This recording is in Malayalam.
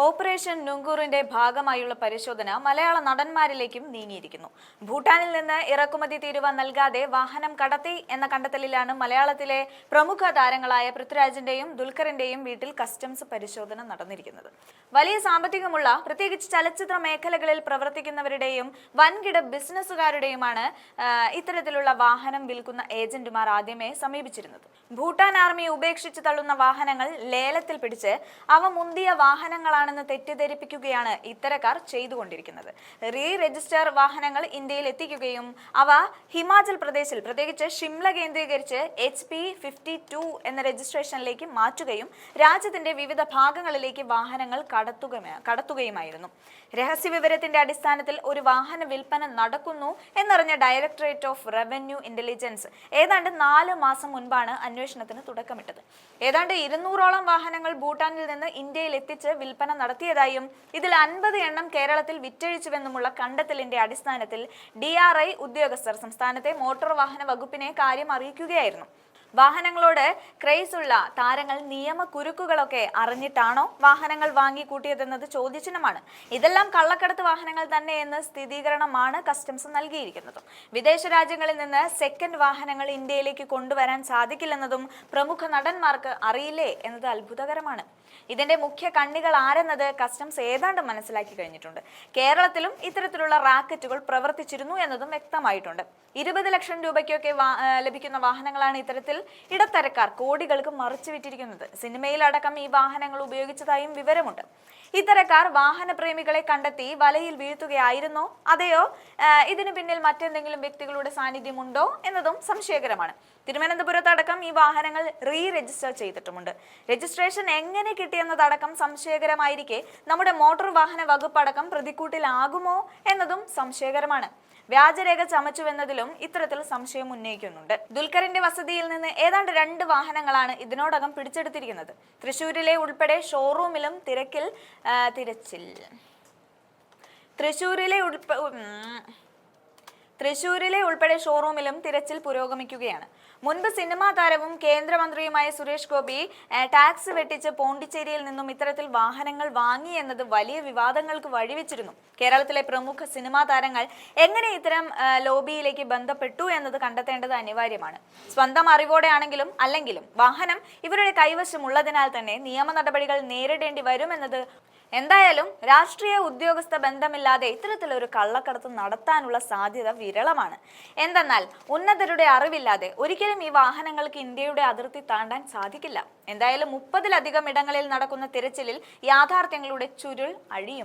ഓപ്പറേഷൻ നുങ്കൂറിന്റെ ഭാഗമായുള്ള പരിശോധന മലയാള നടന്മാരിലേക്കും നീങ്ങിയിരിക്കുന്നു. ഭൂട്ടാനിൽ നിന്ന് ഇറക്കുമതി തീരുവ നൽകാതെ വാഹനം കടത്തി എന്ന കണ്ടെത്തലിലാണ് മലയാളത്തിലെ പ്രമുഖ താരങ്ങളായ പൃഥ്വിരാജിന്റെയും ദുൽഖറിന്റെയും വീട്ടിൽ കസ്റ്റംസ് പരിശോധന നടന്നിരിക്കുന്നത്. വലിയ സാമ്പത്തികമുള്ള പ്രത്യേകിച്ച് ചലച്ചിത്ര മേഖലകളിൽ പ്രവർത്തിക്കുന്നവരുടെയും വൻകിട ബിസിനസ്സുകാരുടെയുമാണ് ഇത്തരത്തിലുള്ള വാഹനം വിൽക്കുന്ന ഏജന്റുമാർ ആദ്യമേ സമീപിച്ചിരുന്നത്. ഭൂട്ടാൻ ആർമി ഉപേക്ഷിച്ച് തള്ളുന്ന വാഹനങ്ങൾ ലേലത്തിൽ പിടിച്ച് അവ മുന്തിയ വാഹനങ്ങളാണ് തെറ്റിദ്ധരിപ്പിക്കുകയാണ് ഇത്തരക്കാർ ചെയ്തുകൊണ്ടിരിക്കുന്നത്. റീ രജിസ്റ്റർ വാഹനങ്ങൾ ഇന്ത്യയിൽ എത്തിക്കുകയും അവ ഹിമാചൽ പ്രദേശിൽ പ്രത്യേകിച്ച് ഷിംല കേന്ദ്രീകരിച്ച് HP52 എന്ന രജിസ്ട്രേഷനിലേക്ക് മാറ്റുകയും രാജ്യത്തിന്റെ വിവിധ ഭാഗങ്ങളിലേക്ക് വാഹനങ്ങൾ കടത്തുകയുമായിരുന്നു. രഹസ്യ വിവരത്തിന്റെ അടിസ്ഥാനത്തിൽ ഒരു വാഹന വിൽപ്പന നടക്കുന്നു എന്നറിഞ്ഞ ഡയറക്ടറേറ്റ് ഓഫ് റവന്യൂ ഇന്റലിജൻസ് ഏതാണ്ട് 4 മാസം മുൻപാണ് അന്വേഷണത്തിന് തുടക്കമിട്ടത്. ഏതാണ്ട് 200ഓളം വാഹനങ്ങൾ ഭൂട്ടാനിൽ നിന്ന് ഇന്ത്യയിൽ എത്തിച്ച് വിൽപ്പന നടത്തിയതായും ഇതിൽ 50 എണ്ണം കേരളത്തിൽ വിറ്റഴിച്ചുവെന്നുമുള്ള കണ്ടെത്തലിന്റെ അടിസ്ഥാനത്തിൽ DRI ഉദ്യോഗസ്ഥർ സംസ്ഥാനത്തെ മോട്ടോർ വാഹന വകുപ്പിനെ കാര്യം അറിയിക്കുകയായിരുന്നു. വാഹനങ്ങളോട് ക്രേസുള്ള താരങ്ങൾ നിയമക്കുരുക്കുകളൊക്കെ അറിഞ്ഞിട്ടാണോ വാഹനങ്ങൾ വാങ്ങിക്കൂട്ടിയതെന്നത് ചോദ്യചിഹ്നമാണ്. ഇതെല്ലാം കള്ളക്കടത്ത് വാഹനങ്ങൾ തന്നെയെന്ന് സ്ഥിരീകരണമാണ് കസ്റ്റംസ് നൽകിയിരിക്കുന്നത്. വിദേശ രാജ്യങ്ങളിൽ നിന്ന് സെക്കൻഡ് വാഹനങ്ങൾ ഇന്ത്യയിലേക്ക് കൊണ്ടുവരാൻ സാധിക്കില്ലെന്നതും പ്രമുഖ നടന്മാർക്ക് അറിയില്ലേ എന്നത് അത്ഭുതകരമാണ്. ഇതിന്റെ മുഖ്യ കണ്ണികൾ ആരെന്നത് കസ്റ്റംസ് ഏതാണ്ട് മനസ്സിലാക്കി കഴിഞ്ഞിട്ടുണ്ട്. കേരളത്തിലും ഇത്തരത്തിലുള്ള റാക്കറ്റുകൾ പ്രവർത്തിച്ചിരുന്നു എന്നതും വ്യക്തമായിട്ടുണ്ട്. 20 ലക്ഷം രൂപയ്ക്കൊക്കെ ലഭിക്കുന്ന വാഹനങ്ങളാണ് ഇത്തരത്തിൽ ഇടത്തരക്കാർ കോടികൾക്ക് മറിച്ചു വിറ്റിരിക്കുന്നത്. സിനിമയിലടക്കം ഈ വാഹനങ്ങൾ ഉപയോഗിച്ചതായും വിവരമുണ്ട്. ഇത്തരക്കാർ വാഹനപ്രേമികളെ കണ്ടെത്തി വലയിൽ വീഴ്ത്തുകയായിരുന്നോ അതെയോ ഇതിനു പിന്നിൽ മറ്റെന്തെങ്കിലും വ്യക്തികളുടെ സാന്നിധ്യമുണ്ടോ എന്നതും സംശയകരമാണ്. തിരുവനന്തപുരത്തടക്കം ഈ വാഹനങ്ങൾ റീ രജിസ്റ്റർ ചെയ്തിട്ടുമുണ്ട്. രജിസ്ട്രേഷൻ എങ്ങനെ കിട്ടിയെന്നതടക്കം സംശയകരമായിരിക്കെ നമ്മുടെ മോട്ടോർ വാഹന വകുപ്പ് അടക്കം പ്രതിക്കൂട്ടിലാകുമോ എന്നതും സംശയകരമാണ്. വ്യാജരേഖ ചമച്ചുവെന്നതിലും ഇത്തരത്തിൽ സംശയം ഉന്നയിക്കുന്നുണ്ട്. ദുൽഖറിന്റെ വസതിയിൽ നിന്ന് ഏതാണ്ട് 2 വാഹനങ്ങളാണ് ഇതിനോടകം പിടിച്ചെടുത്തിരിക്കുന്നത്. തൃശൂരിലെ ഉൾപ്പെടെ ഷോറൂമിലും തൃശൂരിലെ ഉൾപ്പെടെ ഷോറൂമിലും തിരച്ചിൽ പുരോഗമിക്കുകയാണ്. മുൻപ് സിനിമാ താരവും കേന്ദ്രമന്ത്രിയുമായ സുരേഷ് ഗോപി ടാക്സ് വെട്ടിച്ച് പോണ്ടിച്ചേരിയിൽ നിന്നും ഇത്തരത്തിൽ വാഹനങ്ങൾ വാങ്ങി എന്നത് വലിയ വിവാദങ്ങൾക്ക് വഴിവെച്ചിരുന്നു. കേരളത്തിലെ പ്രമുഖ സിനിമാ താരങ്ങൾ എങ്ങനെ ഇത്തരം ലോബിയിലേക്ക് ബന്ധപ്പെട്ടു എന്നത് കണ്ടെത്തേണ്ടത് അനിവാര്യമാണ്. സ്വന്തം അറിവോടെയാണെങ്കിലും അല്ലെങ്കിലും വാഹനം ഇവരുടെ കൈവശമുള്ളതിനാൽ തന്നെ നിയമ നടപടികൾ നേരിടേണ്ടി വരുമെന്നത് എന്തായാലും രാഷ്ട്രീയ ഉദ്യോഗസ്ഥ ബന്ധമില്ലാതെ ഇത്തരത്തിലൊരു കള്ളക്കടത്ത് നടത്താനുള്ള സാധ്യത വിരളമാണ്. എന്തെന്നാൽ ഉന്നതരുടെ അറിവില്ലാതെ ഒരിക്കലും ഈ വാഹനങ്ങൾക്ക് ഇന്ത്യയുടെ അതിർത്തി താണ്ടാൻ സാധിക്കില്ല. എന്തായാലും 30-ലധികം ഇടങ്ങളിൽ നടക്കുന്ന തിരച്ചിലിൽ യാഥാർത്ഥ്യങ്ങളുടെ ചുരുൾ അഴിയും.